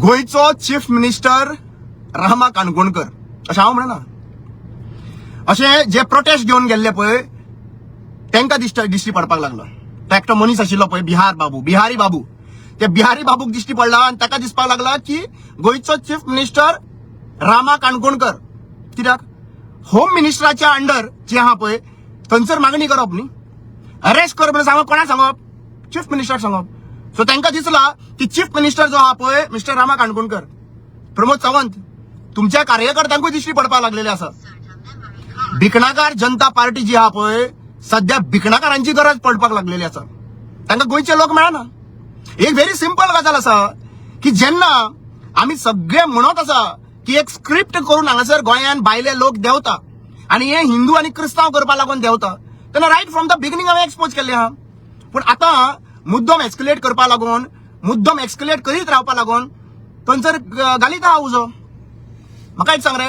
गोयचो chief minister Rama Kankonkar अशें हांव म्हणना. अशें जे प्रोटेस्ट घेवन गेल्ले पळय तांकां दिश्टी पडपाक लागलो. तो एकटो मनीस आशिल्लो पळय बिहारी बाबू ते बिहारी बाबूक दिश्टी पडला आनी ताका दिसपाक लागला की गोयचो चीफ मिनिस्टर रामा काणकोणकर कित्याक होम मिनिस्टराच्या अंडर जे आहा पळय थंयसर मागणी करप न्ही, अरेस्ट कर म्हणून सांगप. कोणाक सांगप? चीफ मिनिस्टर सांगप. सो तांकां दिसला की चीफ मिनिस्टर जो आहा पळय मिस्टर रामा काणकोणकर, प्रमोद सावंत, तुमच्या कार्यकर्त्यांकूय दिश्टी पडपाक लागलेले आसा. भिकणाकार जनता पार्टी जी आहा पळय सध्या भिकणाकारांची गरज पडपाक लागलेली आसा. तांकां गोंयचे लोक मेळना. एक व्हेरी सिंपल गजाल आसा की जेन्ना आमी सगळे म्हणत आसा की एक स्क्रिप्ट करून हांगासर गोंयान भायले लोक देंवता आनी हे हिंदू आनी क्रिस्तांव करपा लागून देंवता, तेन्ना रायट फ्रॉम द बिगिनींग हांवें एक्सपोज केल्ले आहा. पूण आतां मुद्दम एक्सक्युलेट करपा लागून मुद्दम एक्सक्युलेट करीत रावपा लागून थंयसर घालीत आहा उजो. म्हाका एक सांग रे,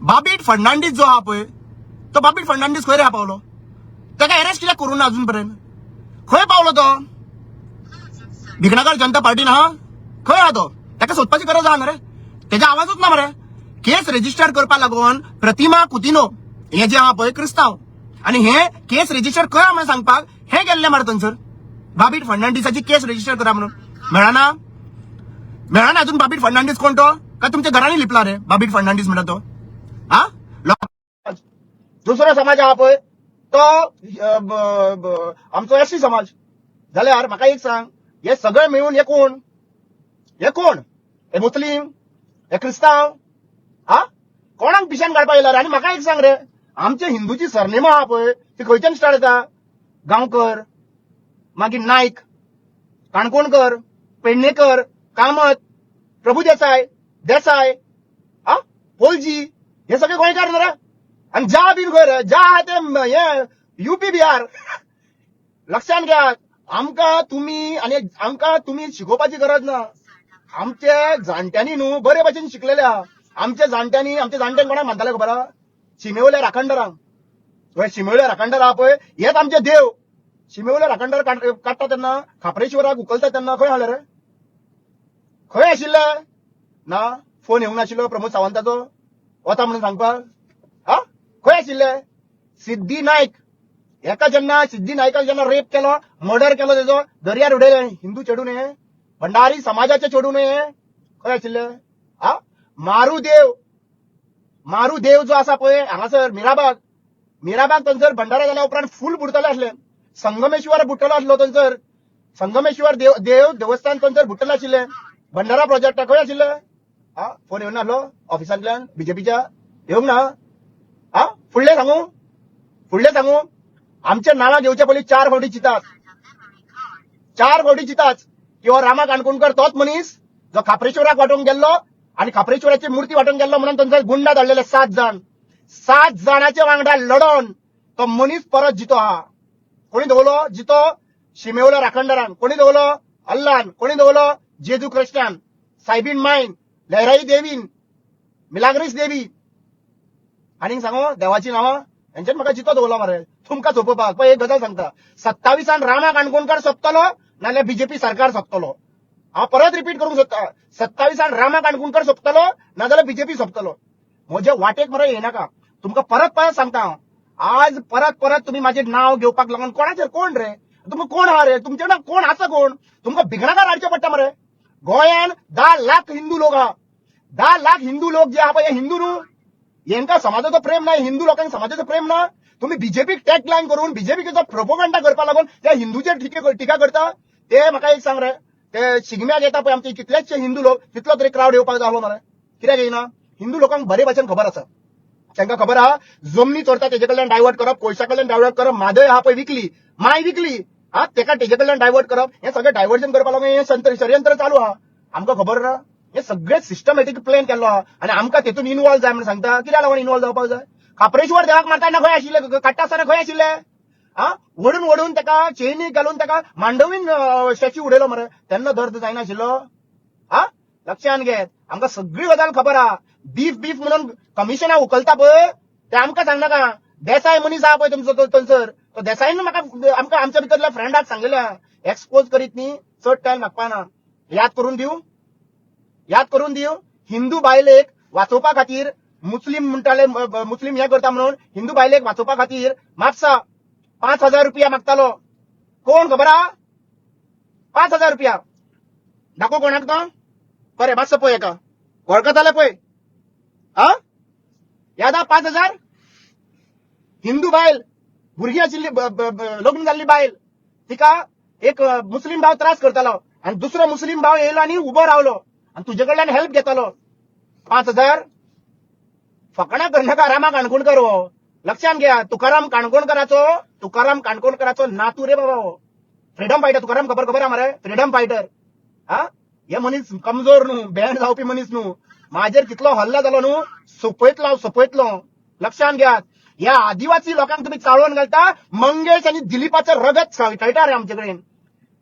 बाबीट फर्नांडीस जो आहा पळय तो बाबीट फर्नांडीस खंय रे पावलो? ताका अरेस्ट कित्याक करूं ना अजून पर्यंत? खंय पावलो तो? भिकणाकार जनता पार्टीन आहा खंय आहा तो? ताका सोदपाची गरज आहा ना रे? तेजा आवाजूच ना मरे. केस रजिस्टर करपा लागून प्रतिमा कुतिनो हे जे आहा पळय क्रिस्तांव आनी हे केस रजिस्टर करा म्हणून सांगपाक हे गेल्ले मरे थंयसर. बाबीट फर्नांडीसाची केस रजिस्टर करा म्हणून मेळना अजून. बाबीट फर्नांडीस कोण तो? काय तुमच्या घरांनी लिपला रे बाबीट फर्नांडीस म्हणटा तो? हा, दुसरो समाज आहा पळय तो आमचो एससी समाज. जाल्यार म्हाका एक सांग, हे सगळे मिळून हे कोण? हे मुस्लीम, हे क्रिस्तांव, हा, कोणाक पिशान काडपाक येयला रे? आनी म्हाका एक सांग रे, आमचे हिंदूची सरनेमा आहा पळय ती खंयच्यान स्टार्ट जाता? गांवकर, मागीर नायक, काणकोणकर, पेडणेकर, कामत, प्रभुदेसाय, हा, पोलजी, हे सगळे गोंयकार न्हू रे? आनी ज्या बीन खंय रे? ज्या आहा ते हे युपी बिहार. लक्षात घ्या, आमकां तुम्ही शिकोवपाची गरज ना. आमचे जाणट्यांनी न्हू बरे भशेन शिकलेले आहा. आमच्या जाणट्यांक कोणाक म्हणटाले खबर आहा? शिमेवले राखणदारांक. शिमेवले राखणदार आहा पळय हेच आमचे देव. शिमेवले राखणदार काडटा तेन्ना खापरेश्वराक उखलता तेन्ना खंय आसले रे? खंय आशिल्ले? ना फोन येवंक नाशिल्लो प्रमोद सावंताचो वता म्हणून सांगपाक? हा, खंय आशिल्ले? सिद्धी नायक सिद्धी नायकाक जेन्ना रेप केलो, मर्डर केलो, तेजो दर्यार उडयले हिंदू चेडून हे भंडारी समाजाचे चेडून हे खंय आशिल्ले? हा, मारूदेव जो आसा पळय हांगासर मिराबाग थंयसर भंडारा जाल्या उपरांत फूल बुडतले आसले. संगमेश्वर बुडटलो आसलो थंयसर. संगमेश्वर देवस्थान थंयसर बुडटले आशिल्ले. भंडारा प्रोजेक्ट खंय आशिल्ले? हा, फोन येवंक नासलो ऑफिसांतल्यान बीजेपीच्या? येवंक ना? हा, फुडले सांगू आमचे नांवां घेवचे पयलीं 4 फावटी चिताच की हो रामा काणकोणकर तोच मनीस जो खापरेश्वराक वाटोवंक गेल्लो आनी खापरेश्वराची मुर्ती वाटोवंक गेल्लो म्हणून थंयसर गुंडा धाडलेले 7 जाणांच्या वांगडा लढोन तो मनीस परत जितो आहा. कोणी दवरलो जितो? शिमेवलो राखणदारान. कोणी दवरलो? अल्लान. कोणी दवरलो? जेजू क्रिस्तान, सायबीन मायन, लहराई देवीन, मिलाग्रीस देवी. आनीक सांगू देवाची नांवां हेंच्यान म्हाका जितो दवरलो मरे तुमकां सोंपोवपाक. पळय एक गजाल सांगता, 27 रामा काणकोणकर सोंपतलो नाल्यार बीजेपी सरकार सोंपतलो. हांव परत रिपीट करूंक सोदता, 27 रामा काणकोणकर सोंपतलो नाजाल्यार बीजेपी सोंपतलो. म्हजे वाटेक मरे येनाका. तुमकां परत सांगता हांव, आज परत तुम्ही माझे नाव घेवपाक लागून कोणाचेर कोण रे? तुमकां कोण आहा रे? तुमचे नाव कोण आसा? कोण तुमकां भिकणाकार हाडचे पडटा मरे? गोंयान 10 लाख हिंदू लोक आहा. 10 लाख हिंदू लोक जे आहा पळय हे हिंदू न्हू? हेंकां समाजाचो प्रेम ना? हिंदू लोकांक समाजाचो प्रेम ना? तुम्ही बीजेपीक टॅग लायन करून बीजेपीचो प्रोपोगंडा करपा लागून त्या हिंदूचेर टिका करता. ते म्हाका एक सांग रे, ते शिगम्याक येता पळय आमचे कितलेशे हिंदू लोक, तितलो तरी क्राउड येवपाक जाय मरे? कित्याक येना? हिंदू लोकांक बरे भशेन खबर आसा. तांकां खबर आहा जमनी चोरता तेजे कडल्यान डायवर्ट करप, कोयशा कडल्यान डायवर्ट करप, म्हादय आहा पळय विकली, माय विकली, हा, तेका तेजे कडल्यान डायवर्ट करप, हे सगळें डायवर्जन करपा लागून हे षडयंत्र चालू आहा. आमकां खबर ना? हे सगळे सिस्टमॅटीक प्लॅन केल्लो आहा आनी आमकां तेतून इन्वॉल्व जाय म्हणून सांगता. कित्याक लागून इन्वॉल्व जावपाक जाय? खापरेश्वर देवाक मारतना खंय आशिल्ले? काडटा आसतना खंय आशिल्ले? हा, वडून ताका चेनी घालून ताका मांडवीन स्टॅच्यू उडयलो मरे, तेन्ना दर्द जायना आशिल्लो? हा, लक्षात घेत. आमकां सगळी गजाल खबर आहा. बीफ म्हणून कमिशनां उखलता पळय ते आमकां सांगनाका. देसाय मनीस आहा पळय तुमचो थंयसर, तो देसायन आमकां आमच्या भितरल्या फ्रेंडाक सांगलेले आहा एक्सपोज करीत न्ही चड टायम लागपाना. याद करून दिवं याद करून दिव, हिंदू बायलेक वाचोवपा खातीर मुस्लीम म्हणटाले मुस्लीम हे करता म्हणून हिंदू बायलेक वाचोवपा खातीर म्हापसा 5,000 रुपया मागतालो. कोण खबर आहा? 5,000 रुपया. दाखव कोणाक तो? बरें मातसो पळय एका वळखताले पळय. हा याद आहा 5,000? हिंदू बायल, भुरगीं आशिल्ली, लग्न जाल्ली बायल, तिका एक मुस्लीम भाव त्रास करतालो आणि दुसरो मुस्लीम भाव येयलो आणि उबो रावलो आणि तुजे कडल्यान हेल्प घेतालो. 5,000 फकाणां करनाका रामा काणकोणकर हो. लक्षात घ्या, तुकाराम काणकोणकराचो नातू रे बाबा हो. फ्रीडम फायटर तुकाराम खबर आहा मरे, फ्रीडम फायटर. हा हे मनीस कमजोर न्हू, बँड जावपी मनीस न्हू. माझेर कितलो हल्ला जालो न्हू, सोपयतलो. लक्षात घ्या, या आदिवासी लोकांक तुम्ही चाळवून घालता. मंगेश आणि दिलीपाचं रगत कळटा रे आमचे कडेन.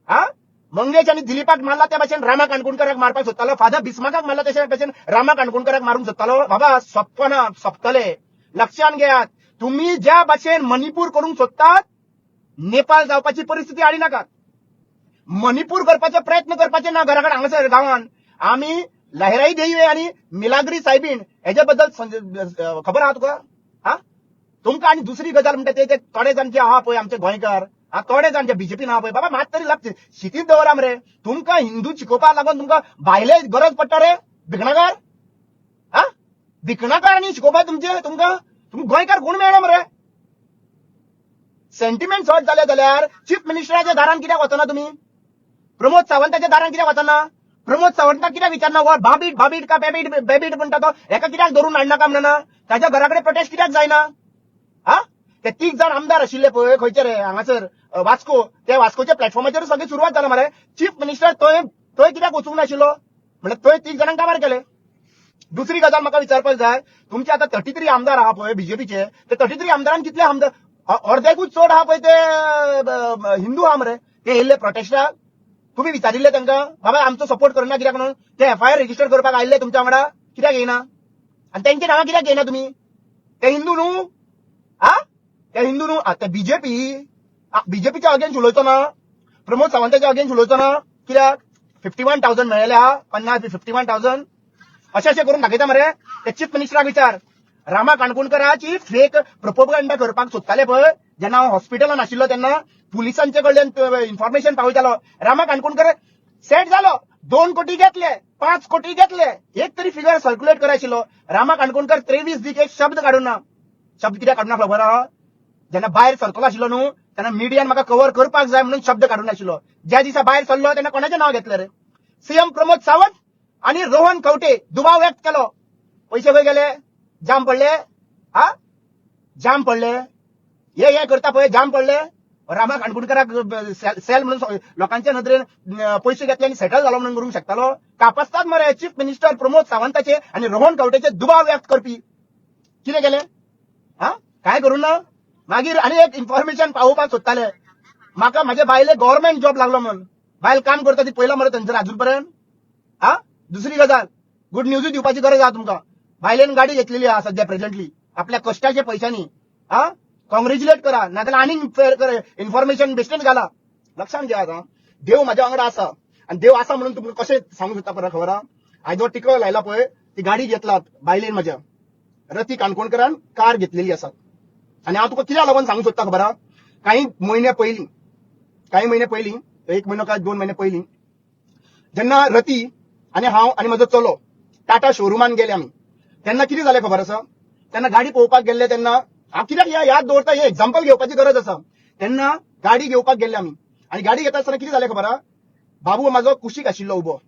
हा मंगेश आणि दिलीपाक मारला त्या भाशेन रामा काणकोणकराक मारपाक सोदतालो. फादर बिस्माकाक मारला तशा भाशेन रामा काणकोणकराक मारूंक सोदतालो. बाबा सोपतले. लक्षात घ्या, तुम्ही ज्या भाशेन मणिपूर करूंक सोदतात, नेपाळ जावपाची परिस्थिती हाडी नाकात. मणिपूर करपाचे प्रयत्न करपाचे ना घराकडे हांगासर गांवांत. आम्ही लहराई देवी आणि मिलाग्री सायबीण हेच्या बद्दल खबर आहा तुका? हा तुमकां आणि दुसरी गजाल म्हणटा ते थोडे जाण जे आहा पळय आमचे गोंयकार, थोडे जाण जे बीजेपीन आहा पळय, बाबा मात तरी लागते शिटीत दवरा मरे. तुमकां हिंदू शिकोवपाक लागून तुमकां भायले गरज पडटा रे भिकणाकार? हा भिकणाकार आनी शिकोवपाक तुमकां गोंयकार कोण मेळना मरे. सेंटिमेंट सॉर्ट जाले जाल्यार चीफ मिनिस्टराच्या दारान कित्याक वचना तुम्ही? प्रमोद सावंताच्या दारान कित्याक वचना? प्रमोद सावंताक कित्याक विचारना वो बाबीट का बेबीट म्हणटा तो, हेका कित्याक धरून हाडनाका म्हणना? ताच्या घराकडे प्रोटेस्ट कित्याक जायना? हा ते 30 जाण आमदार आशिल्ले पळय खंयचे रे हांगासर वास्को, त्या वास्कोच्या प्लॅटफॉर्माचेर सगळी सुरवात जाला मरे. चीफ मिनिस्टर थंय कित्याक वचूंक नाशिल्लो? म्हणजे थंय 30 जाणांक काबार केले. दुसरी गजाल म्हाका विचारपाक जाय, तुमचे आता 33 आमदार आहा पळय बीजेपीचे, ते 33 आमदारांक कितले आमदार अर्ध्याकूच चड आहा पळय ते हिंदू आहा मरे. ते येयल्ले प्रोटेस्टाक तुम्ही विचारिल्ले तांकां बाबा आमचो सपोर्ट करना कित्याक म्हणून? ते FIR रजिस्टर करपाक आयिल्ले तुमच्या वांगडा कित्याक येयना? आणि तेंचे नांवां कित्याक घेयना तुम्ही? ते हिंदू न्हू? हा ते हिंदू न्हू? ते बीजेपीच्या अगेन्स्ट उलयचो ना, प्रमोद सावंताच्या अगेन्स्ट उलयचो ना कित्याक? 51,000 मेळयले आहा, 51,000 अशें करून दाखयता मरे. ते चीफ मिनिस्टराक विचार, रामा काणकोणकराची फेक प्रोपोगंडा करपाक सोदताले पळय, जेन्ना हांव हॉस्पिटलान आशिल्लो तेन्ना पुलिसांचे कडल्यान इन्फॉर्मेशन पावयतालो. रामा काणकोणकर सेट जालो, 2 कोटी घेतले, 5 कोटी घेतले, एक तरी फिगर सर्क्युलेट करायशिल्लो. रामा काणकोणकर 23 दीक एक शब्द काडून ना. शब्द कित्याक काडून ना खबर आहा? जेन्ना भायर सरतलो आशिल्लो न्हू तेन्ना मिडियान म्हाका कव्हर करपाक जाय म्हणून शब्द काडून नाशिल्लो. ज्या दिसा भायर सरलो तेन्ना कोणाचें नांव घेतलें रे? सीएम प्रमोद सावंत आणि रोहन खंवटे दुबाव व्यक्त केलो. पैसे खंय गेले? जाम पडले. हा जाम पडले. हे करता पळय जाम पडले. रामा काणकोणकराक सेल म्हणून लोकांच्या नदरेन पैसे घेतले आणि सेटल झालो म्हणून करूंक शकतालो? कापसतात मरे चीफ मिनिस्टर प्रमोद सावंताचे आणि रोहन खंवटेचे दुबाव व्यक्त करपी. कितें केले? हा काय करून ना? मागीर आनी एक इन्फॉर्मेशन पावोवपाक सोदताले म्हाका, म्हाजे बायले गव्हर्नमेंट जॉब लागलो म्हणून. बायल काम करता ती पयला मरे थंयसर अजून पर्यंत. हा दुसरी गजाल गुड न्यूज दिवपाची गरज आहा तुमकां. बायलेन गाडी घेतलेली आहा सध्या प्रेझेंटली आपल्या कष्टाच्या पैशांनी. हा कॉंग्रॅच्युलेट करा, नाजाल्यार आनीक इन्फॉर्मेशन बेश्टेच घाला. लक्षात घ्या आता, देव म्हाज्या वांगडा आसा आणि देव आसा म्हणून तुमकां कशें सांगूंक शकता पळय खबर आहा? हांवें जो टिको लायला पळय ती गाडी घेतला बायलेन म्हाज्या, रती काणकोणकरान कार घेतलेली आसा. आणि हांव तुका कित्याक लागून सांगूंक सोदता खबर आहा? काही महिने पयलीं 1 म्हयनो काय 2 महिने पयलीं जेन्ना रती आणि हांव आणि म्हजो चलो टाटा शोरुमान गेले आमी, तेन्ना कितें जालें खबर आसा? तेन्ना गाडी पळोवपाक गेल्ले तेन्ना हांव कित्याक याद दवरता, हे एक्झाम्पल घेवपाची गरज आसा. तेन्ना गाडी घेवपाक गेल्ले आमी आणि गाडी घेता आसतना कितें जालें खबर आहा? बाबू म्हाजो कुशीक आशिल्लो उबो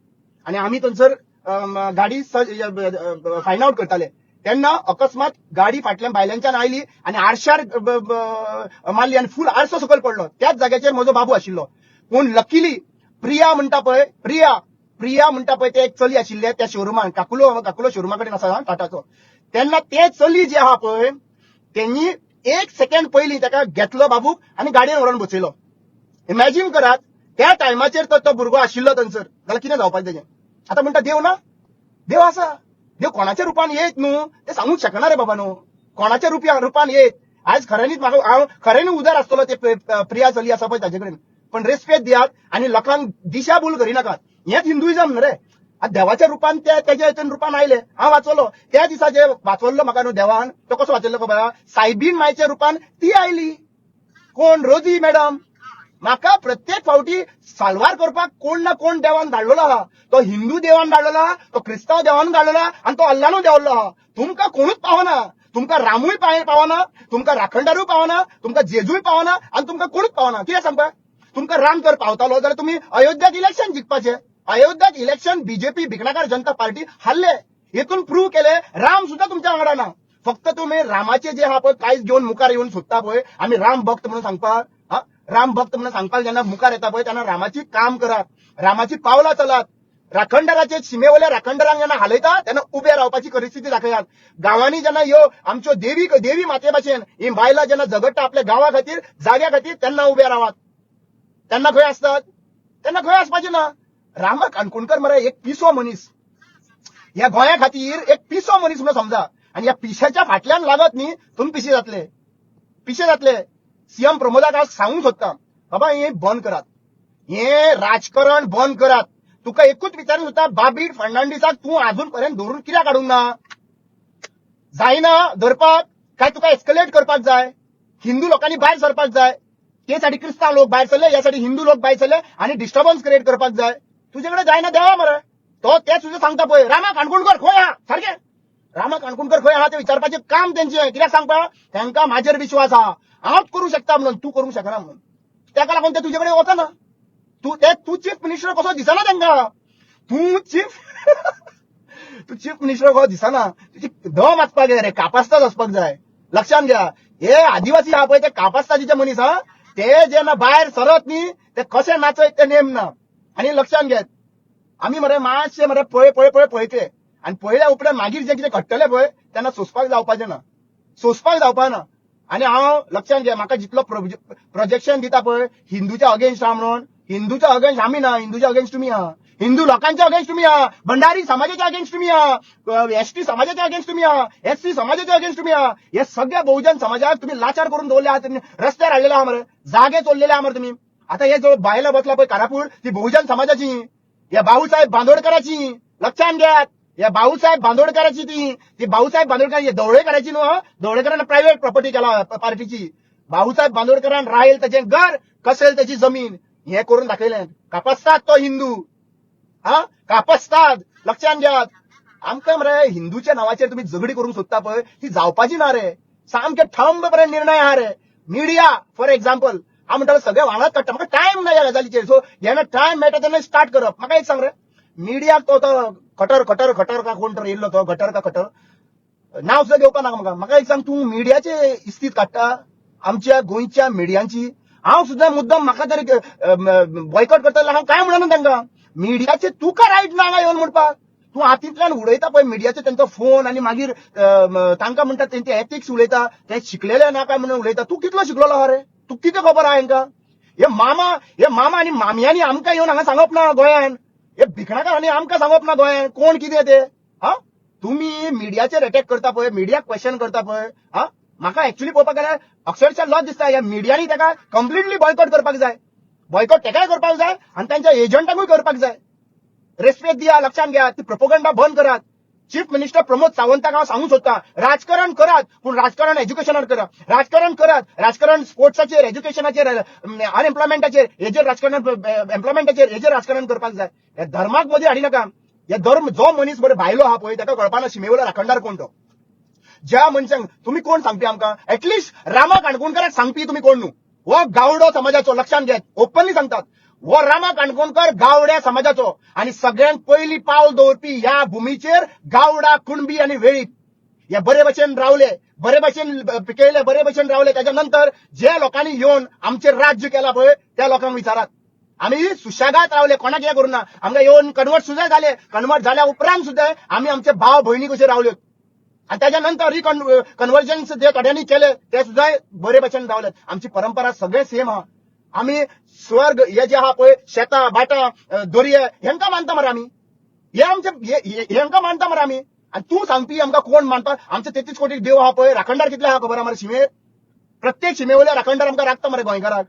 आणि आमी थंयसर गाडी फायंड आउट करताले. तेन्ना अकस्मात गाडी फाटल्यान बायलांच्यान आयली आणि आरशार मारली आणि फूल आरसो सकयल पडलो. त्याच जाग्याचेर म्हजो बाबू आशिल्लो. पूण लकीली प्रिया म्हणटा पळय ते एक चली आशिल्ले त्या शोरुमान, काकुलो शोरुमा कडेन आसा टाटाचो. तेन्ना ते चली जे आहा पळय त्यांनी 1 सेकंड पयलीं ताका घेतलो बाबूक आणि गाडयेन व्हरून बसयलो. इमॅजिन करात, त्या टायमाचेर तो भुरगो आशिल्लो थंयसर, जाल्यार कितें जावपाचें तेजें? आता म्हणटा देव ना? देव आसा. देव कोणाच्या रुपान येत न्हू ते सांगूंक शकना रे बाबा न्हू. कोणाच्या रुपान येत. आज खऱ्यांनीच म्हाका हांव खऱ्यांनी उदार आसतलो ते प्रिया चली आसा पळय ताजे कडेन. पण रेस्पेक्ट दियात आणि लोकांक दिशाभूल करिनाकात. हेच हिंदुइजम न्हू रे. देवाच्या रुपान त्याच्या रुपान आयले. हांव वाचलो त्या दिसाचे वाचवल्लो म्हाका न्हू देवान. तो कसो वाचयल्लो खबर? सायबीन मायच्या रुपान ती आयली. कोण? रोजी मॅडम. म्हाका प्रत्येक फावटी साल्वार करपाक कोण ना कोण देवान धाडलेलो आहा. तो हिंदू देवान धाडलेलो आहा, तो क्रिस्तांव देवान धाडलेलो आहा आणि तो अल्लानूय देवल्लो आहा. तुमकां कोणूच पावना. तुमकां रामूय पावना, तुमकां राखणदारूय पावना, तुमकां जेजूय पावना आणि तुमकां कोणूच पावना. कितें सांगता? तुमकां राम जर पावतालो जाल्यार तुम्ही अयोध्यात इलेक्शन जिखपाचे. अयोध्यात इलेक्शन बीजेपी भिकणाकार जनता पार्टी हारले. हेतून प्रूव्ह केले राम सुद्धा तुमच्या वांगडा ना. फक्त तुम्ही रामाचे जे हा पळय कायज घेऊन मुखार येऊन सोदता पळय, आम्ही राम भक्त म्हणून सांगपाक, राम भक्त म्हणून सांगपाक जेन्ना मुखार येता पळय तेन्ना रामाची काम करात, रामाची पावलां चलात. राखणदाराचे शिमेवयल्या राखणदारांक जेन्ना हालयता तेन्ना उबे रावपाची परिस्थिती दाखयात. गांवांनी जेन्ना ह्यो आमच्यो देवी माते भाशेन ही बायलां जेन्ना झगडटा आपल्या गांवा खातीर जाग्या खातीर तेन्ना उबे रावात. तेन्ना खंय आसतात? तेन्ना खंय आसपाचें ना. रामा काणकोणकर मरे एक पिसो मनीस. ह्या गोंया खातीर एक पिसो मनीस म्हणून समजा. आणि ह्या पिशाच्या फाटल्यान लागत न्ही तुम्ही पिशे जातले. सीएम प्रमोदाक हांव सांगूंक सोदतां, बाबा हे बंद करात. हे राजकारण बंद करात. तुका एकूच विचारूंक सोदता, बाबी फर्नांडीसाक तूं अजून पर्यंत धरून कित्याक हाडूंक ना? जायना धरपाक काय तुका एस्केलेट करपाक जाय? हिंदू लोकांनी भायर सरपाक जाय. ते साठी क्रिस्तांव लोक भायर सरले, यासाठी हिंदू लोक भायर सरले आणि डिस्टर्बन्स क्रिएट करपाक जाय. तुजे कडेन जायना देवा मरे. तो तेच तुझे सांगता पळय, रामा काणकोणकर खंय आहा? सारखे रामा काणकोणकर खंय आहा ते विचारपाचें काम तेंचें. कित्याक सांगपा? तांकां म्हाजेर विश्वास आहा, हांवच करूं शकता म्हणून, तूं करूंक शकना म्हणून. ताका लागून ते तुजे कडेन वचना. तू चीफ मिनिस्टर कसो दिसना तांकां. तू चीफ मिनिस्टर कसो दिसना. तुजी दम आसपाक जाय रे, कापास्ताद आसपाक जाय. लक्षात घ्या, हे आदिवासी आहा पळय ते कापास्तादीचे मनीस हा. ते जेन्ना भायर सरत न्ही ते कशे नाचयत ते नेम ना. आणि लक्षात घेत, आम्ही मरे मातशे मरे पळयते आणि पळयल्या उपरांत मागीर जे कितें घडटलें पळय तेन्ना सोंसपाक जावपाचें ना. सोंसपाक जावपाना. आणि हांव लक्षात घ्या, म्हाका जितलो प्रोजेक्शन दिता पळय हिंदूच्या अगेन्स्ट आहा म्हणून, हिंदूच्या अगेन्स्ट आमी ना, हिंदूच्या अगेन्स्ट तुम्ही आहा. हिंदू लोकांच्या अगेन्स्ट तुम्ही आहा, भंडारी समाजाच्या अगेन्स्ट तुम्ही आहा, एसटी समाजाच्या अगेन्स्ट तुम्ही आहा, एससी समाजाच्या अगेन्स्ट तुम्ही आहा. हे सगळ्या बहुजन समाजाक तुम्ही लाचार करून दवरले आहात. रस्त्यार हाडलेले आहा मरे, जागे चोरलेले आहा मरे तुम्ही. आता हे जो बायला बसला पळय कारापूर, ती बहुजन समाजाची, या भाऊसाहेब बांदोडकराची. लक्षात घ्या, या भाऊसाहेब बांदोडकराची ती भाऊसाहेब बांदोडकर दवळेकराची न्हू. दवळेकरांना प्रायव्हेट प्रॉपर्टी केला पार्टीची. भाऊसाहेब बांदोडकरान राहील त्याचे घर, कसेल त्याची जमीन, हे करून दाखयलें. कापस्ताद तो हिंदू. कापस्ताद. लक्षात घ्या, आमकां मरे हिंदूच्या नावाचेर तुम्ही झगडी करूंक सोदता पळय ती जावपाची ना रे. सामके ठंबपणे निर्णय आहा रे. मिडिया फॉर एक्झाम्पल, हांव म्हणटालो सगळे वांगडाच काडटा, म्हाका टायम ना ह्या गजालीचेर. सो जेन्ना टायम मेळटा तेन्ना स्टार्ट करप. म्हाका एक सांग रे, मिडियाक तो खटर का कोण तर येयल्लो तो गटर का खटर, नांव सुद्धा घेवपा नाका म्हाका एक सांग, तूं मिडियाचे इस्तीद काडटा आमच्या गोंयच्या मिडियांची. हांव सुद्धा मुद्दम म्हाका तरी बॉयकॉट करतलो. हांव काय म्हणना तांकां, मिडियाचे तुका रायट ना हांगा येवन म्हणपाक. तूं हातींतल्यान उडयता पळय मिडियाचे तेंचो फोन आणि मागीर तांकां म्हणटा तेंचे एथिक्स उलयता, ते शिकलेले ना काय म्हणून उलयता. तूं कितलो शिकलेलो आहा रे? तूं कितें खबर आहा हांकां? हे मामा आनी मामयांनी आमकां येवन हांगा सांगप ना गोंयान. हे भिकणाकारांनी आमकां सांगप ना गोंयान कोण कितें ते. तुम्ही मिडियाचेर अटॅक करता पळय, मिडियाक क्वेश्चन करता पळय. म्हाका एक्चुअली पळोवपाक गेल्यार अक्षरशः लॉस दिसता. ह्या मिडियांनी ताका कंप्लिटली बॉयकॉट करपाक जाय. बॉयकॉट तेकाय करपाक जाय आणि त्यांच्या एजंटांकूय करपाक जाय. रेस्पेक्ट दिया. लक्षात घ्या, ती प्रोपोगंडा बंद करात. चीफ मिनिस्टर प्रमोद सावंताक हांव सांगूंक सोदता, राजकारण करात पूण राजकारण एज्युकेशनार करा. राजकारण करात, राजकारण स्पोर्ट्साचेर, एज्युकेशनाचेर, अनएम्प्लॉयमेंटाचेर हेजेर राजकारण, एम्प्लॉयमेंटाचेर हेजेर राजकारण करपाक जाय. हे धर्माक मदीं हाडी नाका. हे धर्म जो मनीस बरो भायलो आहा पळय ताका कळपाना शिमेवयलो राखणदार कोण तो. ज्या मनशांक तुम्ही कोण सांगपी आमकां, एटलिस्ट रामा काणकोणकराक सांगपी तुम्ही कोण न्हू. हो गावडो समाजाचो. लक्षात घ्यात, ओपनली सांगतात, हो रामा काणकोणकर गावड्या समाजाचो आणि सगळ्यांत पयली पावल दवरपी ह्या भुमीचेर गावडा, कुणबी आणि वेळीप हे बरे भशेन रावले, बरे भशेन पिकयले, बरे भशेन रावले. त्याच्या नंतर जे लोकांनी येवन आमचेर राज्य केला पळय त्या लोकांक विचारात. आम्ही सुशेगात रावले, कोणाक हे करूना. आमकां येवन कन्वर्ट सुद्धा झाले. कन्वर्ट झाल्या उपरांत सुद्धा आम्ही आमचे भाव भयणी कशे रावले. आणि त्याच्यानंतर कन्वर्जन्स जे थोड्यांनी केले ते सुद्धा बरे भशेन रावले. आमची परंपरा सगळे सेम आहा. आम्ही स्वर्ग हे जे आहा पळय, शेतां बाटां दर्ये हेंका मानता मरे आमी. हे आमचे हेंका मानता मरे आमी. आणि तू सांगपी आमकां कोण मानता? आमचे 33 कोटी देव आहा पळय, राखणदार कितले आहा खबर आहा मरे शिमे? प्रत्येक शिमेवयले राखणदार आमकां राखता मरे गोंयकाराक.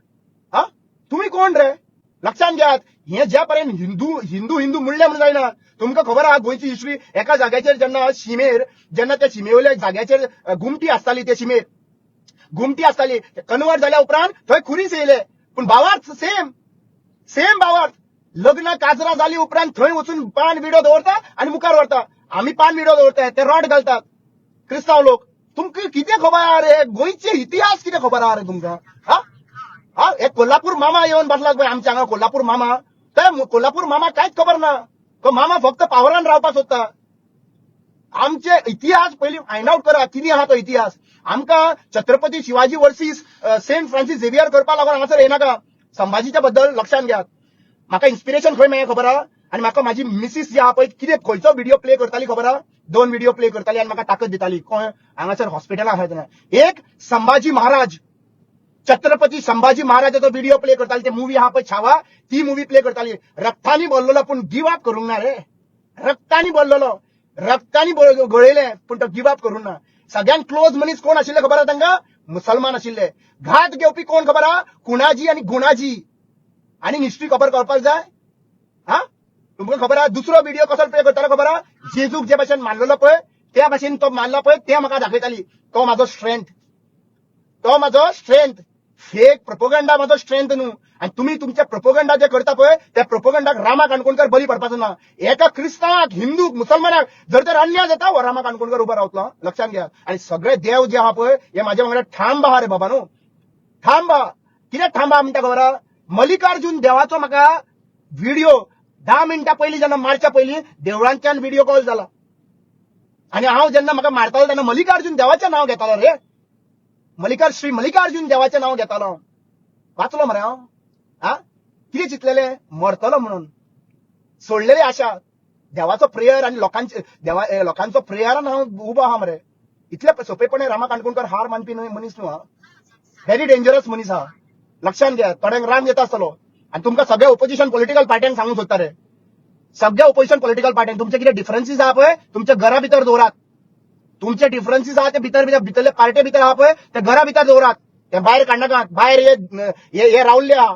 तुम्ही कोण रे? लक्षात घ्यात हे ज्या पर्यंत हिंदू हिंदू हिंदू म्हणले म्हणून जायना तुमकां खबर आहा गोंयची हिस्ट्री एका जाग्याचेर जेन्ना त्या शिमेवयल्या जाग्याचेर घुमटी आसताली ते शिमेर घुमटी आसताली कन्वर्ट जाल्या उपरांत थंय खुरीस येयले पूण भावार्थ सेम भावार्थ लग्न काजरां जाली उपरांत थंय वचून पान विडो दवरता आनी मुखार व्हरता आमी पान विडो दवरता ते रॉड घालतात क्रिस्तांव लोक तुमकां कितें खबर आहा रे गोंयचे इतिहास कितें खबर आहा रे तुमकां हा एक कोल्हापूर मामा येवन बसला पळय आमच्या हांगा कोल्हापूर मामा ते कोल्हापूर मामा कांयच खबर ना तो मामा फक्त पावरान रावपाक सोदता आमचे इतिहास पयलीं फायंड आउट करा कितें आहा तो इतिहास आमकां Chhatrapati Shivaji versus Saint Francis Xavier करपाक लागून हांगासर येनाका संभाजीच्या बद्दल लक्षात घेयात म्हाका इन्स्पिरेशन खंय मेळ्ळें खबर आहा आनी म्हाका म्हाजी मिसीस जी आहा पळय कितें खंयचो व्हिडिओ प्ले करताली खबर आहा 2 व्हिडिओ प्ले करताली आनी म्हाका ताकद दिताली हांगासर हॉस्पिटलांत आहा तेन्ना एक संभाजी महाराज छत्रपती संभाजी महाराजाचो व्हिडिओ प्ले करताली ते मूवी आहा पळय छावा ती मूवी प्ले करताली रक्तानी बोललेलो पूण गिव अप करूंक ना रे रक्तानी बोललेलो रक्तानी गळयले पूण तो गिव अप करूंक ना सगळ्यात क्लोज मनीस कोण आशिल्ले खबर आहा तांकां मुसलमान आशिल्ले घात घेवपी कोण खबर आहा कुणाजी आनी गुणाजी आनी हिस्ट्री खबर करपाक जाय हा तुमकां खबर आहा दुसरो व्हिडिओ कसो प्ले करतालो खबर आहा जेजूक जे भाशेन मानलेलो पळय त्या भाशेन तो मानला पळय ते म्हाका दाखयताली तो म्हाजो स्ट्रेंथ फेक प्रोपोगंडा म्हाजो स्ट्रेंथ न्हू आनी तुमी तुमचे प्रोपोगंडा जे करता पळय त्या प्रोपोगंडाक रामा काणकोणकर बली पडपाचो ना एका क्रिस्तावाक हिंदूक मुसलमानाक जर तर अन्याय जाता हो रामा काणकोणकर उबो रावतलो लक्षात घ्या आनी सगळे देव जे आहा पळय हे म्हाज्या वांगडा ठाम आहा रे बाबा न्हू ठाम आहा कितें ठाम आहा म्हणटा खबर आहा मल्लिकार्जुन देवाचो म्हाका व्हिडिओ 10 मिनटां पयलीं जेन्ना मारच्या पयलीं देवळांतल्यान व्हिडिओ कॉल जाला आनी हांव जेन्ना म्हाका मारतालो तेन्ना मल्लिकार्जुन देवाचें नांव घेतालो रे श्री मल्लिकार्जुन देवाचें नांव घेतालो वाचलो मरे हांव हा कितें चिंतलेलें मरतलो म्हणून सोडलेली आशा देवाचो प्रेयर आनी लोकांचो प्रेयरान हांव उबो आहा मरे इतले सोपेपणे रामा काणकोणकर हार मानपी मनीस न्हू हा व्हेरी डेंजरस मनीस आहा लक्षात घ्या थोड्यांक राग येता आसतलो आनी तुमकां सगळ्या ओपोजिशन पॉलिटिकल पार्ट्यांक सांगूंक सोदता रे सगळ्या ओपोजिशन पॉलिटिकल पार्ट्यांक तुमचे कितें डिफरन्सीस आहा पळय तुमच्या घरा भितर दवरात तुमचे डिफरन्सीस आहा ते भितरले पार्टे भितर आहा पळय ते घरा भितर दवरात ते भायर काडनाकात भायर हे रावल्ले आहा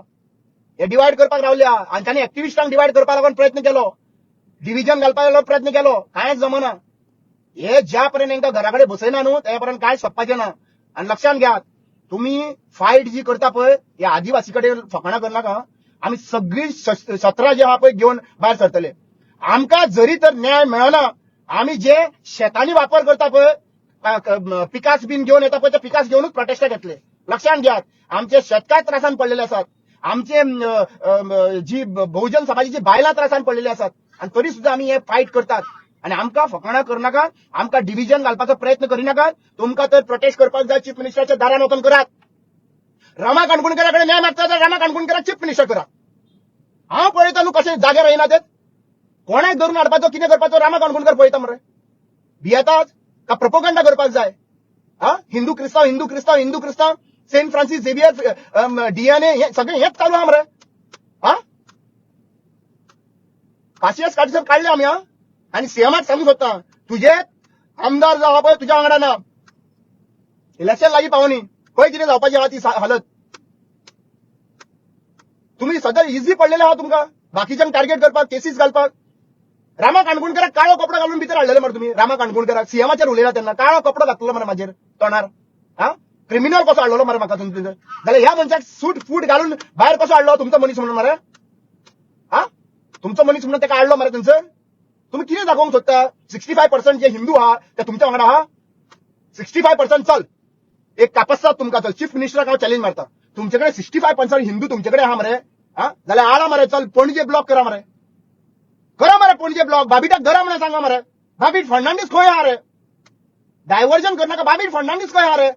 हे डिवायड करपाक रावल्ले आहा आनी तांणी एक्टिविस्टांक डिवायड करपाक लागून प्रयत्न केलो डिव्हिजन घालपाक लागून प्रयत्न केलो कांयच जमना हे ज्या पर्यंत तांकां घरा कडेन बसयना न्हू त्या पर्यंत कांयच सोंपपाचें ना आनी लक्षात घेयात तुम्ही फायट जी करता पळय हे आदिवासी कडेन फकाणां करनाका आमी सगळी शस्त्रां जी आहा पळय घेवन भायर सरतले आमकां जरी तर न्याय मेळना आमी जे शेतांनी वापर करता पळय पिकास बीन घेवन येता पळय ते पिकास घेवनूच प्रोटेस्टा घेतले लक्षात घेयात आमचे शेतकार त्रासान पडलेले आसात आमचे जी बहुजन समाजाची बायलां त्रासान पडलेली आसात आनी तरी सुद्दां आमी हे फायट करतात आनी आमकां फकाणां करनाका आमकां डिव्हिजन घालपाचो प्रयत्न करिनाकात तुमकां तर प्रोटेस्ट करपाक जाय चीफ मिनिस्टराच्या दारान वचून करात रामा काणकोणकरा कडेन न्याय मागता जाल्यार रामा काणकोणकराक चीफ मिनिस्टर करा हांव पळयता न्हू कशें जाग्यार येयना ते कोणाक धरून हाडपाचो कितें करपाचो रामा काणकोणकर पळयता मरे भियेतात का प्रोपोगंडा करपाक जाय हा हिंदू क्रिस्तांव सेंट फ्रांसीस झेवियर डीएनए हे सगळें हेच चालू आहा मरे हा काशियस काडसर काडले आमी हा आनी सीएमाक सांगूंक सोदता तुजे आमदार जो आहा पळय तुज्या वांगडा ना इलेक्शन लागीं पावनी खंय कितें जावपाची आहा ती हालत तुमी सद्या इझी पडलेले आहा तुमकां बाकीच्यांक टार्गेट करपाक केसीस घालपाक रामा काणकोणकराक काळो कपडो घालून भितर हाडलेले मरे तुमी रामा काणकोणकराक सीएमाचेर उलयला तेन्ना काळो कपडो घातलो मरे म्हाजेर तोंडार हा क्रिमिनल कसो हाडलो मरे म्हाका तुमचे जाल्यार ह्या मनशाक सूट फूट घालून भायर कसो हाडलो तुमचो मनीस म्हणून मरे हा तुमचो मनीस म्हणून ताका हाडलो मरे थंयसर तुम्ही कितें दाखोवंक सोदता 65% जे हिंदू आहा ते तुमच्या वांगडा आहा 65% चल एक कापसात तुमकां चल चीफ मिनिस्टराक हांव चॅलेंज मारता तुमचे कडेन 65% हिंदू तुमचे कडेन आहा मरे हा जाल्यार हाडा मरे चल पणजे ब्लॉक करा मरे पणजे ब्लॉक बाबीटाक धरा म्हणून सांगा मरे बाबीट फर्नांडीस खंय आहा रे डायव्हर्जन करनाका बाबीट फर्नांडीस खंय आहा रे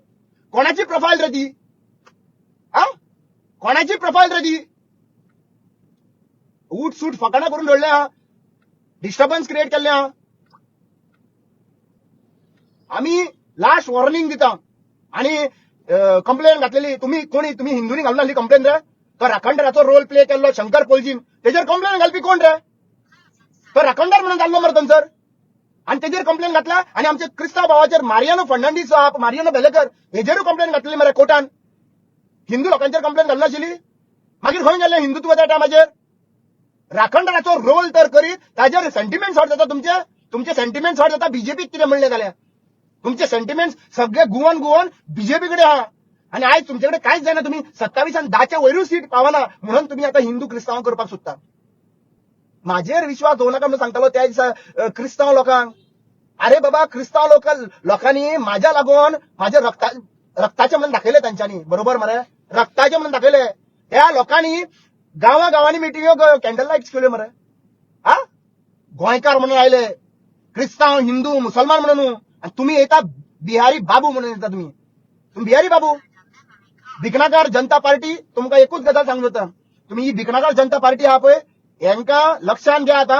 कोणाची प्रोफायल रे ती हा कोणाची प्रोफायल रे ती उठ सूट फकाणां करून दवरले आहा डिस्टर्बन्स क्रिएट केल्ले आहा आमी लास्ट वॉर्निंग दिता आनी कंप्लेन घातलेली तुम्ही हिंदूंनी घालून आसली कंप्लेन रे तो राखणदाराचो रोल प्ले केल्लो शंकर पोलजीन तेजेर कंप्लेन घालपी कोण रे तो राखणदार म्हणून जाल्लो मरे थंयसर आनी तेजेर कंप्लेन घातला आनी आमचे क्रिस्तांव भावाचेर मारियानो फर्नांडीस मारियानो बेलेकर हेजेरूय कंप्लेन घातलेली मरे कोर्टान हिंदू लोकांचेर कंप्लेन घालून आशिल्ली मागीर खंय गेले हिंदुत्व त्या टायमाचेर राखणदाराचो रोल तर करीत ताजेर सेंटिमेंट सॉर्ट जाता तुमचे सेंटिमेंट सॉर्ट जाता बीजेपीक कितें म्हणलें जाल्यार तुमचे सेंटिमेंट सगळे गुवन बीजेपी कडेन आहा आणि आयज तुमचे कडेन कांयच जायना तुम्ही 27 आणि 10च्या वयरूच सीट पावना म्हणून तुम्ही आता हिंदू क्रिस्तांव करपाक सोदता माझेर विश्वास दवरनाका म्हणून सांगतालो त्या दिसा क्रिस्तांव लोकांक अरे बाबा क्रिस्तांव लोकांनी माझ्या लागून माझे रक्ताचे म्हणून दाखयले तांच्यांनी बरोबर मरे रक्ताचे म्हणून दाखयले त्या लोकांनी गावांनी मिटिंग्यो कॅन्डल लाईट्स केल्यो मरे हा गोंयकार म्हणून आयले क्रिस्तांव हिंदू मुसलमान म्हणून आणि तुम्ही येता बिहारी बाबू म्हणून येता तुम्ही बिहारी बाबू भिकनाकार जनता पार्टी तुमका एकूच गजाल सांगूं जाता तुम्ही ही भिकनाकार जनता पार्टी आहा पळय यांका लक्षात घ्या आता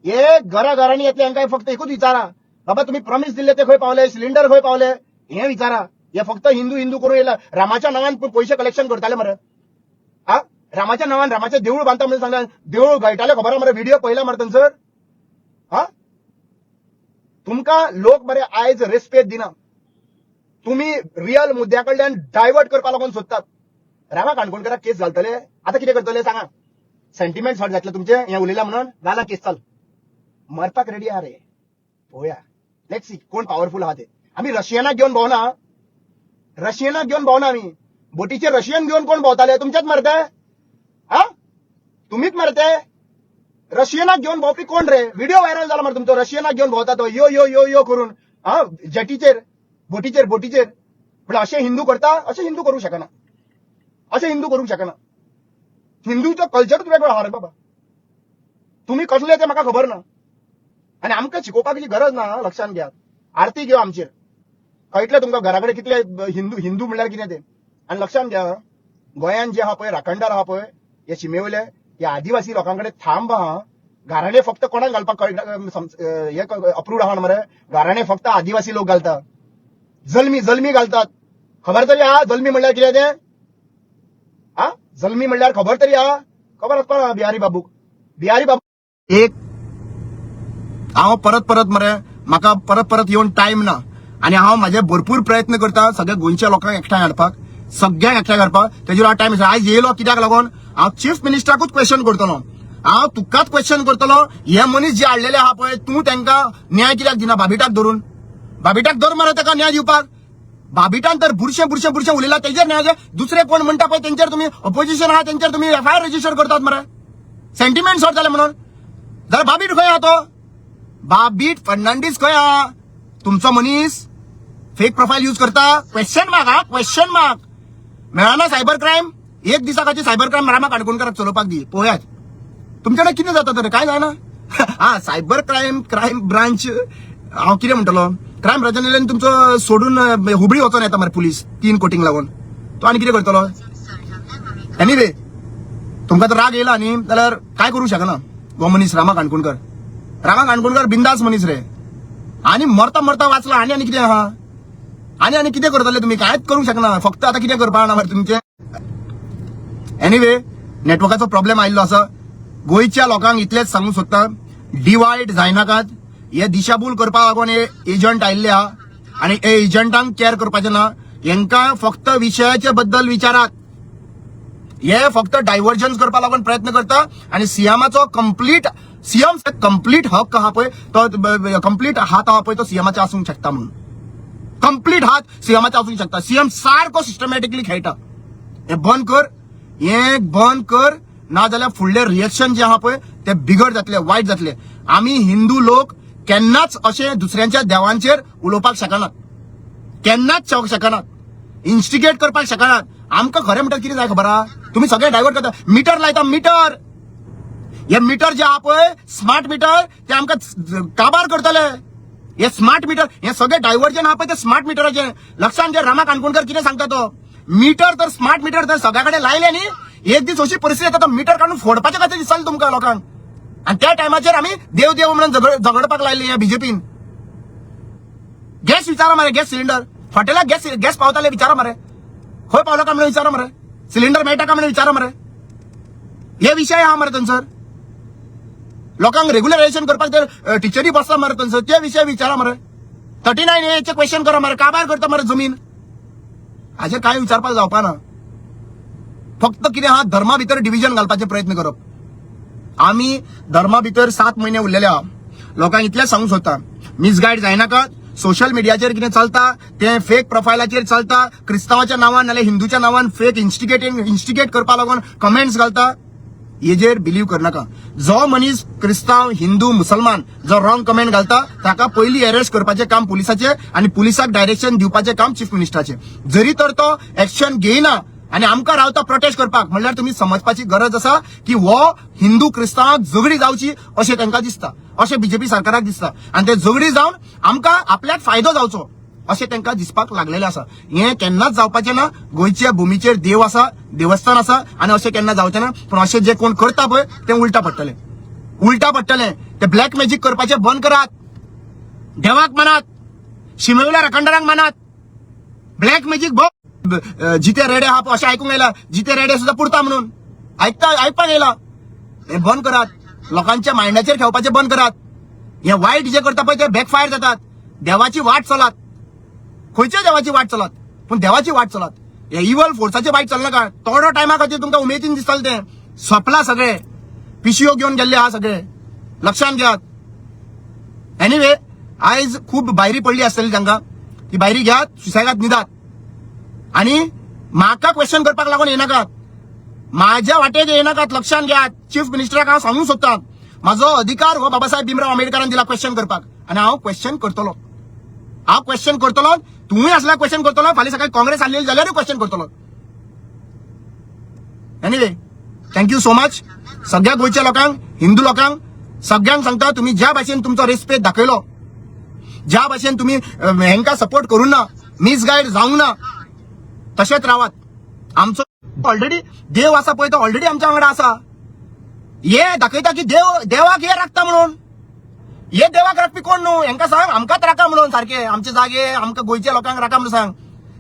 हे घरांनी येतले यांका फक्त एकूच विचारा बाबा तुम्ही प्रॉमिस दिले ते खंय पावले सिलिंडर खंय पावले हे विचारा हे फक्त हिंदू करून येयला रामाच्या नावान पैसे कलेक्शन करताले मरे हा रामाच्या नावान रामाचे देऊळ बांधता म्हणून सांगला देऊळ गळटाले खबर मरे व्हिडिओ पळयला मरे थंयसर हा तुमका लोक मरे आयज रेस्पेक्ट दिना तुम्ही रियल मुद्द्या कडल्यान डायवर्ट करपा लागून सोदतात रामा काणकोणकराक केस घालतले आता कितें करतले सांगा सेंटिमेंट हर्ट जातले तुमचे हे उलयला म्हणून घाला केस चाल मरपाक रेडी आहा रे पळोवया लेट्स सी कोण पॉवरफुल आहा ते आम्ही रशियनाक घेऊन भोवना आम्ही बोटीचे रशियन घेऊन कोण भोवताले तुमचेच मरते हा तुम्हीच मरते रशियनाक घेऊन भोवपी कोण रे व्हिडिओ व्हायरल झाला मरे तुमचो रशियनाक घेऊन भोवता तो यो यो यो यो करून हा जेटीचेर बोटीचेर पण असे हिंदू करता असे हिंदू करू शकना हिंदूचो कल्चरच वेगळो आहा रे बाबा तुम्ही कसले ते म्हाका खबर ना आणि आमकां शिकोवपाची गरज ना लक्षात घ्या आरती घेऊ आमचेर कळटले तुमकां घरा कडेन कितले हिंदू म्हणल्यार कितें ते आणि लक्षात घ्या गोंयान जे आहा पळय राखणदार आहा पळय हे शिमेवले हे आदिवासी लोकांकडे थांब आहा घराणे फक्त कोणाक घालपाक हे अप्रूव्ड आहा मरे घराणे फक्त आदिवासी लोक घालता जल्मी घालतात खबर तरी आहा जल्मी म्हणल्यार कितें ते हा जल्मी म्हणल्यार खबर तरी आहा खबर आसपा बिहारी बाबू एक हांव परत मरे म्हाका परत येवन टाइम ना आणि हांव म्हाजे भरपूर प्रयत्न करता सगळ्या गोंयच्या लोकांक एकठांय हाडपाक सगळ्यांक एकठांय करपाक तेजेर हांव टाइम आयज येयलो कित्याक लागून हांव चीफ मिनिस्टराकूच क्वेश्चन करतलो हांव तुकाच क्वेश्चन करतलो हे मनीस जे हाडलेले आहा पळय तूं तांकां न्याय कित्याक दिना बाबिटाक धर मरे ताका न्याय दिवपाक बाबिटान तर बुरशे उलयला तेजेर न्याय दुसरे कोण म्हणटा पळय तेंचेर तुम्ही ऑपोजिशन आहा तेंचेर तुम्ही एफआयआर रजिस्टर करतात मरे सेंटिमेंट सॉर्ट जाले म्हणून जाल्यार बाबीट खंय आहा तो बाबीट फर्नांडीस खंय आहा तुमचो मनीस फेक प्रोफाईल यूज करता क्वेश्चन मार्क मेळना सायबर क्राईम एक दिसाकाची सायबर क्राईम रामा काणकोणकराक चलोवपाक दी पळयात तुमच्याकडे कितें जाता तर काय जायना हा सायबर क्राईम ब्रांच हांव कितें म्हणटलो क्राईम ब्रांचान तुमचो सोडून हुबळी वचोन येता मरे पुलीस 3 कोटींक लागून तो आनी कितें करतलो एनीवे तुमकां तर राग येयला न्ही जाल्यार काय करूं शकना हो मनीस रामा काणकोणकर बिंदास मनीस रे आनी मरता वाचला आनी कितें आहा आनी कितें करतले तुमी कांयच करूंक शकना फक्त आता कितें करपा ना मरे तुमचे एनीवे नेटवर्काचो प्रॉब्लेम आयिल्लो आसा गोंयच्या लोकांक इतलेच सांगूंक सोदता डिवायड जायनाकात हे दिशाभूल करपा लागून हे एजंट आयिल्ले आहा आनी हे एजंटांक केअर करपाचें ना हेंकां फक्त विशयाचे बद्दल विचारात हे फक्त डायव्हर्जन्स करपा लागून प्रयत्न करता आणि सीएमाचो कंप्लीट हक आहा पळय तो कंप्लीट हात आहा पळय तो सीएमाचे आसूंक शकता म्हणून कंप्लीट हात सीएमाचे आसूंक शकता सीएम सारको सिस्टमॅटिकली खेळटा हे बंद कर ना जाल्यार फुडले रिएक्शन जे आहा पळय ते बिगड जातले वायट जातले आमी हिंदू लोक केन्नाच अशे दुसऱ्यांच्या देवांचेर उलोवपाक शकनात इन्स्टिगेट करपाक शकनात आमकां खरें म्हणटा कितें जाय खबर आहा तुम्ही सगळे डायवर्ट करता मीटर लायता हे मीटर जे आहा पळय स्मार्ट मीटर ते आमकां काबार करतले हे स्मार्ट मीटर हे सगळे डायव्हर्जन आहा पळय ते स्मार्ट मीटराचे लक्षात घे रामा काणकोणकर कितें सांगता तो मीटर तर स्मार्ट मीटर तर सगळ्या कडेन लायले न्ही एक दीस अशी परिस्थिती येता तो मीटर काडून फोडपाचे कशें दिसतालें तुमकां लोकांक आणि त्या टायमाचेर आमी देव म्हणून झगडपाक लायले ह्या बीजेपीन गॅस विचारा मरे गॅस सिलिंडर हॉटेलाक गॅस पावताले विचारा मरे खंय पावलो काय म्हणून विचारा मरे सिलिंडर मेळटा काय म्हणून विचारा मरे हे विषय आहा मरे थंयसर लोकांक रेग्युलरायझेशन करपाक ते टिचरी बसता मरे थंयसर ते विषय विचारा मरे 39A चे क्वेश्चन करा मरे काबार करता मरे जमीन हाजेर काय विचारपाक जावपा ना फक्त कितें आहा धर्मा भितर डिव्हिजन घालपाचे प्रयत्न करप. आम्ही धर्मा भितर 7 महिने उरलेले आहा. लोकांक इतलेंच सांगूंक सोदता, मिसगायड जायनाकात. सोशल मिडियाचेर कितें चलता ते फेक प्रोफायलाचेर चलता, क्रिस्तावाच्या नांवान नाल्यार हिंदूच्या नांवान फेक इन्स्टिगेट करपा लागून कमेंट्स घालता. हेजेर बिलीव करनाका. जो मनीस क्रिस्ताव हिंदू मुसलमान जो रॉंग कमेंट घालता ताका पयली अरेस्ट करपाचें काम पुलिसाचे आनी पुलिसाक डायरेक्शन दिवपाचें काम चीफ मिनिस्टराचें. जरी तर तो एक्शन घेयना आनी आमकां रावता प्रोटेस्ट करपाक, म्हणल्यार तुमी समजपाची गरज आसा की हो हिंदू क्रिस्तावांक झगडी जावची अशें तांकां दिसता, अशें बीजेपी सरकाराक दिसता. आनी ते झगडी जावन आमकां आपल्याक फायदो जावचो अशें तांकां दिसपाक लागलेलें आसा. हें केन्नाच जावपाचें ना. गोंयच्या भुमीचेर देव आसा, देवस्थान आसा आनी अशें केन्ना जावचें ना. पूण अशें जे कोण करता पळय तें उलटा पडटलें. ते ब्लॅक मॅजीक करपाचें बंद करात. देवाक मानात, शिमेवल्या रखंडारांक मानात. ब्लॅक मॅजीक जिते रेडे आहा अशें आयकूंक येयला, जिते रेडे सुद्धा पुरता म्हणून आयकपाक येयला. हें बंद करात. लोकांच्या मायंडाचेर खेळपाचें बंद करात. हे वायट जे करता पळय ते बॅकफायर जातात. देवाची वाट चलात. खंयच्या देवाची वाट चलात, पूण देवाची वाट चलात. हे इवल फोर्साची वाट चलनाका. थोडो टायमा खातीर तुमकां उमेदीन दिसतालें तें सोंपला. सगळे पिशव्यो घेवन गेल्ले आहा सगळे, लक्षांत घेयात. एनिवे आयज खूब भायरी पडली आसतली तांकां. ती भायरी घेयात, सुसेगाद न्हिदात आनी म्हाका क्वेश्चन करपाक लागून येनाकात. माझ्या वाटेक येनाकात. लक्षांत घेयात. चीफ मिनिस्टराक हांव सांगूंक सोदतां, म्हाजो अधिकार हो बाबासाहेब भीमराव आंबेडकरान दिला क्वेश्चन करपाक आनी हांव क्वेश्चन करतलो. तुम्ही असला क्वेश्चन करतलो. फाल्यां सकाळी काँग्रेस आसलेली जाल्यारूय क्वेश्चन करतलो. Anyway thank you so much. सगळ्या गोंयच्या लोकांक, हिंदू लोकांक सगळ्यांक सांगता, तुम्ही ज्या भाशेन तुमचो रेस्पेद दाखयलो, ज्या भाशेन तुम्ही हेंका सपोर्ट करूं ना, मिसगायड जावंक ना, तशेंच रावात. आमचो ऑलरेडी देव आसा पळय तो ऑलरेडी आमच्या वांगडा आसा. हे दाखयता की देवाक हे राखता म्हणून. हे देवाक राखपी कोण न्हू. हेंका सांग आमकांच राखा म्हणून. सारखे आमचे जागे आमकां गोंयच्या लोकांक राखा म्हणून सांग.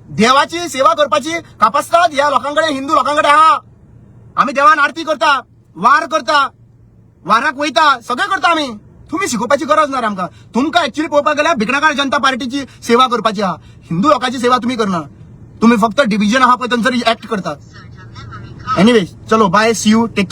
देवाची सेवा करपाची कापासतात ह्या लोकांकडे, हिंदू लोकांकडे आहा. आमी देवान आरती करता, वार करता, वाराक वयता, सगळें करता आमी. तुम्ही शिकोवपाची गरज ना रे आमकां. तुमकां एक्चुअली पळोवपाक गेल्यार भिकणाकार जनता पार्टीची सेवा करपाची आहा. हिंदू लोकांची सेवा तुम्ही करना. तुम्ही फक्त डिव्हिजन आहा पळय थंयसर एक्ट करतात. एनिवे चलो bye, see you, take care.